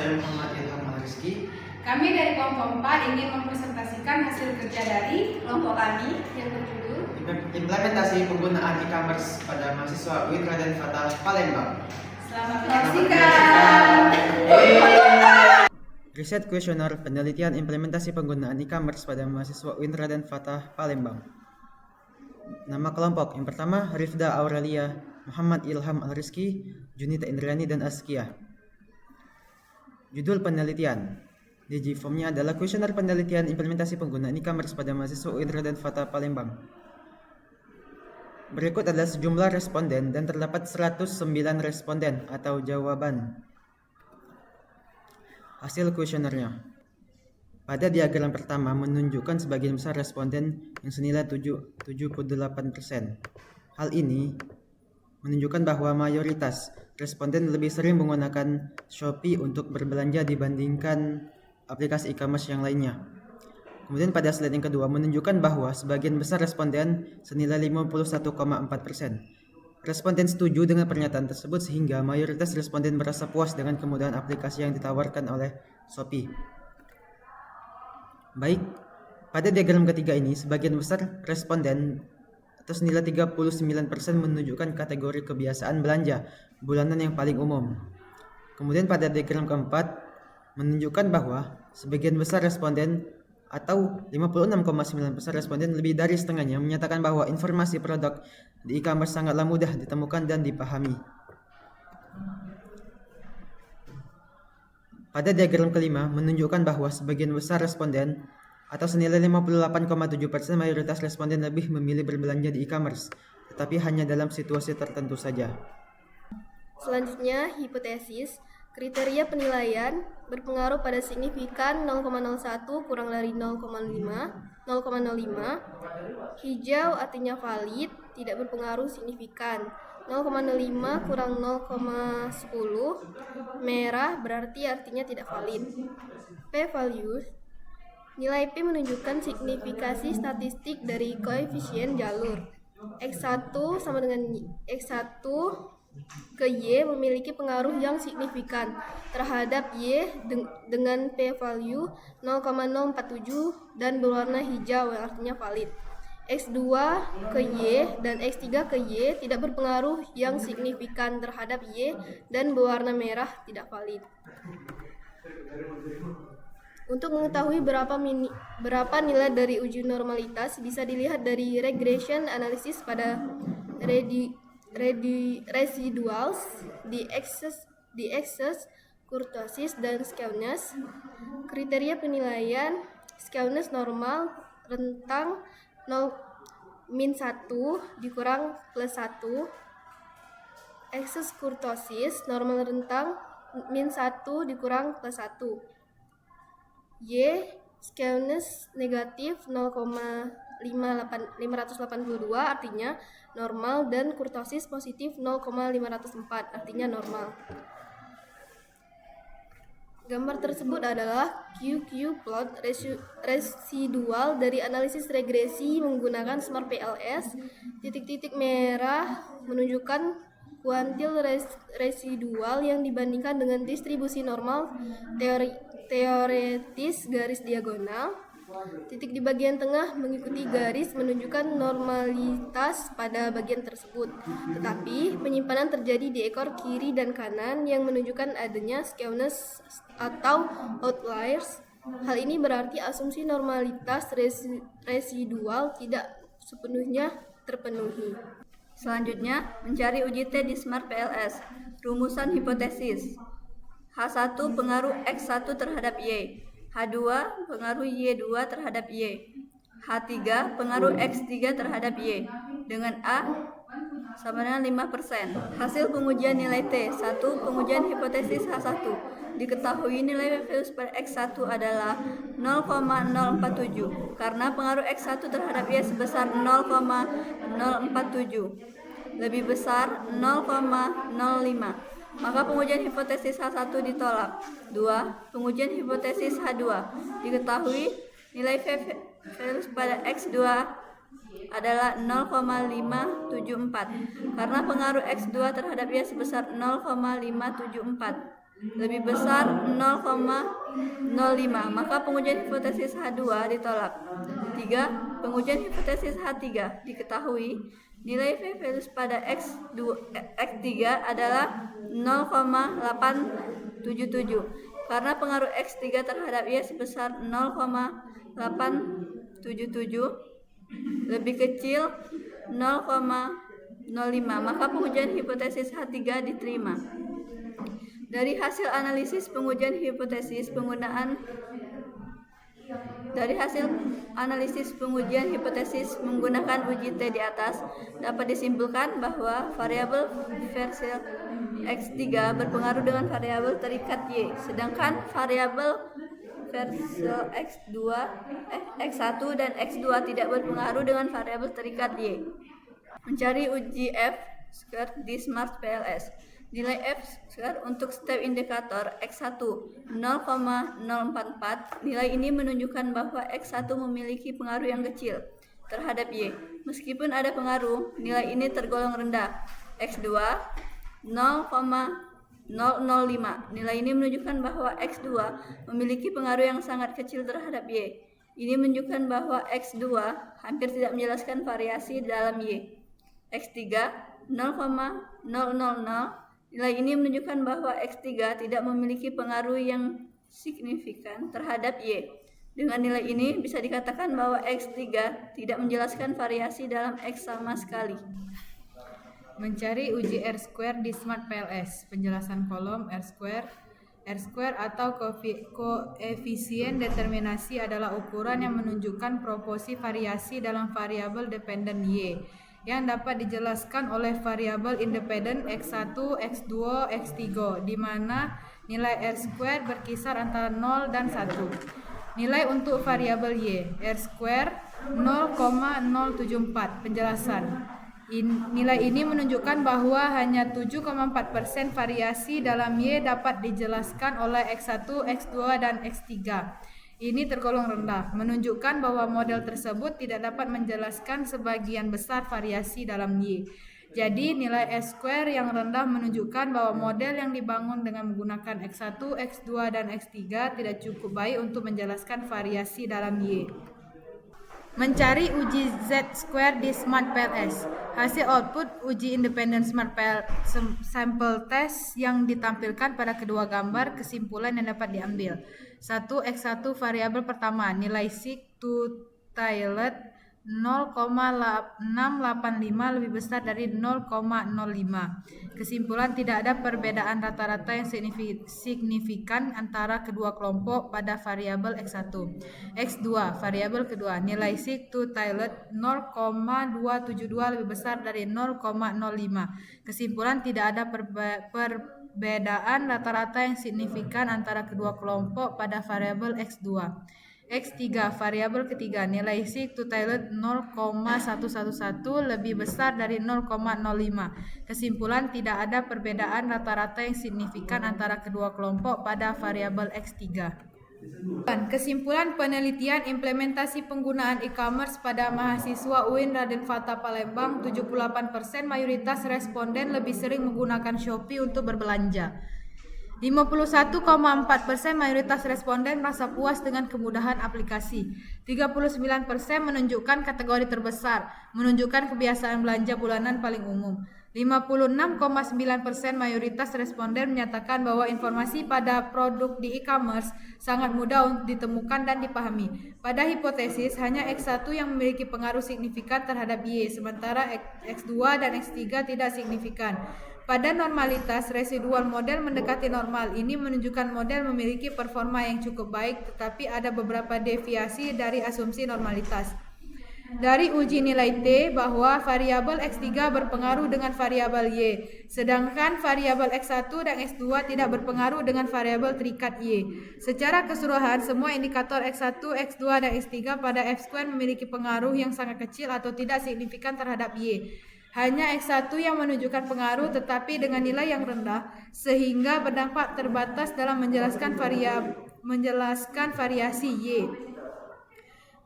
saya Muhammad Ilham Rizky. Kami dari kelompok 4 ingin mempresentasikan hasil kerja dari kelompok kami yang berjudul Implementasi penggunaan e-commerce pada mahasiswa UIN Raden Fatah Palembang. Selamat menyaksikan. Riset kuesioner penelitian implementasi penggunaan e-commerce pada mahasiswa UIN Raden Fatah Palembang. Nama kelompok yang pertama Rifda Aurelia, Muhammad Ilham Rizky, Junita Indriani, dan Askia. Judul penelitian. Digiformnya adalah kuesioner penelitian implementasi penggunaan e-commerce pada mahasiswa UIN Raden Fatah Palembang. Berikut adalah sejumlah responden dan terdapat 109 responden atau jawaban. Hasil kuesionernya. Pada diagram pertama menunjukkan sebagian besar responden yang senilai 78%. Hal ini menunjukkan bahwa mayoritas responden lebih sering menggunakan Shopee untuk berbelanja dibandingkan aplikasi e-commerce yang lainnya. Kemudian pada slide yang kedua menunjukkan bahwa sebagian besar responden senilai 51,4%. Responden setuju dengan pernyataan tersebut sehingga mayoritas responden merasa puas dengan kemudahan aplikasi yang ditawarkan oleh Shopee. Baik, pada diagram ketiga ini sebagian besar responden atau senilai 39% menunjukkan kategori kebiasaan belanja bulanan yang paling umum. Kemudian pada diagram keempat menunjukkan bahwa sebagian besar responden atau 56,9% responden lebih dari setengahnya menyatakan bahwa informasi produk di e-commerce sangatlah mudah ditemukan dan dipahami. Pada diagram kelima menunjukkan bahwa sebagian besar responden atau senilai 58,7% mayoritas responden lebih memilih berbelanja di e-commerce, tetapi hanya dalam situasi tertentu saja. Selanjutnya, hipotesis. Kriteria penilaian berpengaruh pada signifikan 0,01 kurang dari 0,05. Hijau artinya valid, tidak berpengaruh signifikan. 0,05 kurang 0,10. Merah berarti artinya tidak valid. P-values. Nilai P menunjukkan signifikasi statistik dari koefisien jalur. X1 sama dengan X1 ke Y memiliki pengaruh yang signifikan terhadap Y dengan p-value 0,047 dan berwarna hijau yang artinya valid. X2 ke Y dan X3 ke Y tidak berpengaruh yang signifikan terhadap Y dan berwarna merah tidak valid. Untuk mengetahui berapa nilai dari uji normalitas bisa dilihat dari regression analysis pada residuals, di excess, kurtosis, dan skewness. Kriteria penilaian skewness normal rentang -1 dikurang +1. Excess kurtosis normal rentang -1 dikurang +1. Y skewness negatif 0,582 artinya normal dan kurtosis positif 0,504 artinya normal. Gambar tersebut adalah QQ plot residual dari analisis regresi menggunakan Smart PLS. Titik-titik merah menunjukkan kuantil residual yang dibandingkan dengan distribusi normal teoretis garis diagonal. Titik di bagian tengah mengikuti garis menunjukkan normalitas pada bagian tersebut, tetapi penyimpanan terjadi di ekor kiri dan kanan yang menunjukkan adanya skewness atau outliers. Hal ini berarti asumsi normalitas residual tidak sepenuhnya terpenuhi. Selanjutnya, mencari uji T di Smart PLS. Rumusan hipotesis. H1 pengaruh X1 terhadap Y. H2 pengaruh Y2 terhadap Y. H3 pengaruh X3 terhadap Y. Dengan A sama dengan 5%. Hasil pengujian nilai T. 1. Pengujian hipotesis H1. Diketahui nilai p-values pada X1 adalah 0,047 karena pengaruh X1 terhadap Y sebesar 0,047 lebih besar 0,05. Maka pengujian hipotesis H1 ditolak. 2. Pengujian hipotesis H2. Diketahui nilai p-values pada X2 adalah 0,574 karena pengaruh X2 terhadap Y sebesar 0,574 lebih besar 0,05, maka pengujian hipotesis H2 ditolak. 3. Pengujian hipotesis H3 diketahui nilai p-values pada X3 adalah 0,877 karena pengaruh X3 terhadap Y sebesar 0,877 lebih kecil 0,05, maka pengujian hipotesis H3 diterima. Dari hasil analisis pengujian hipotesis menggunakan uji T di atas, dapat disimpulkan bahwa variabel Versil X3 berpengaruh dengan variabel terikat Y, sedangkan variabel Versil X1 dan X2 tidak berpengaruh dengan variabel terikat Y. Mencari uji F-square di Smart PLS. Nilai F-square untuk step indikator X1 0,044. Nilai ini menunjukkan bahwa X1 memiliki pengaruh yang kecil terhadap Y. Meskipun ada pengaruh, nilai ini tergolong rendah. X2 0,005. Nilai ini menunjukkan bahwa X2 memiliki pengaruh yang sangat kecil terhadap Y. Ini menunjukkan bahwa X2 hampir tidak menjelaskan variasi dalam Y. X3 0,000. Nilai ini menunjukkan bahwa X3 tidak memiliki pengaruh yang signifikan terhadap Y. Dengan nilai ini bisa dikatakan bahwa X3 tidak menjelaskan variasi dalam X sama sekali. Mencari uji R-square di Smart PLS. Penjelasan kolom R-square atau koefisien determinasi adalah ukuran yang menunjukkan proporsi variasi dalam variabel dependen Y yang dapat dijelaskan oleh variabel independen X1, X2, X3, di mana nilai R-square berkisar antara 0 dan 1. Nilai untuk variabel Y, R-square 0,074. Penjelasan. Nilai ini menunjukkan bahwa hanya 7,4% variasi dalam Y dapat dijelaskan oleh X1, X2, dan X3. Ini tergolong rendah, menunjukkan bahwa model tersebut tidak dapat menjelaskan sebagian besar variasi dalam Y. Jadi, nilai S-square yang rendah menunjukkan bahwa model yang dibangun dengan menggunakan X1, X2, dan X3 tidak cukup baik untuk menjelaskan variasi dalam Y. Mencari uji Z-square di Smart PLS. Hasil output uji independen Smart Sample Test yang ditampilkan pada kedua gambar, kesimpulan yang dapat diambil. 1. X1 variabel pertama, nilai sig-to-tailed 0,685 lebih besar dari 0,05. Kesimpulan, tidak ada perbedaan rata-rata yang signifikan antara kedua kelompok pada variabel X1. X2 variabel kedua, nilai sig-to-tailed 0,272 lebih besar dari 0,05. Kesimpulan, tidak ada perbedaan rata-rata yang signifikan antara kedua kelompok pada variabel X2. X3 variabel ketiga, nilai sig-to-tailed 0,111 lebih besar dari 0,05. Kesimpulan, tidak ada perbedaan rata-rata yang signifikan antara kedua kelompok pada variabel X3. Kesimpulan penelitian implementasi penggunaan e-commerce pada mahasiswa UIN Raden Fatah Palembang. 78% mayoritas responden lebih sering menggunakan Shopee untuk berbelanja. 51,4% mayoritas responden merasa puas dengan kemudahan aplikasi. 39% menunjukkan kategori terbesar, menunjukkan kebiasaan belanja bulanan paling umum. 56,9% mayoritas responden menyatakan bahwa informasi pada produk di e-commerce sangat mudah untuk ditemukan dan dipahami. Pada hipotesis, hanya X1 yang memiliki pengaruh signifikan terhadap Y, sementara X2 dan X3 tidak signifikan. Pada normalitas, residual model mendekati normal. Ini menunjukkan model memiliki performa yang cukup baik, tetapi ada beberapa deviasi dari asumsi normalitas. Dari uji nilai T bahwa variabel X3 berpengaruh dengan variabel Y, sedangkan variabel X1 dan X2 tidak berpengaruh dengan variabel terikat Y. Secara keseluruhan, semua indikator X1, X2, dan X3 pada F-square memiliki pengaruh yang sangat kecil atau tidak signifikan terhadap Y. Hanya X1 yang menunjukkan pengaruh tetapi dengan nilai yang rendah, sehingga berdampak terbatas dalam menjelaskan variasi Y.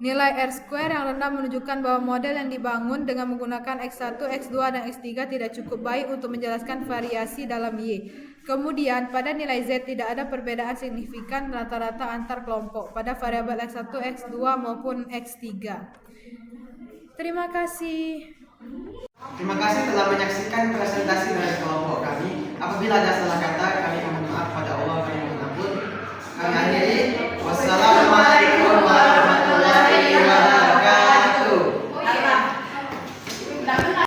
Nilai R-square yang rendah menunjukkan bahwa model yang dibangun dengan menggunakan X1, X2, dan X3 tidak cukup baik untuk menjelaskan variasi dalam Y. Kemudian pada nilai Z tidak ada perbedaan signifikan rata-rata antar kelompok pada variabel X1, X2 maupun X3. Terima kasih. Terima kasih telah menyaksikan presentasi dari kelompok kami. Apabila ada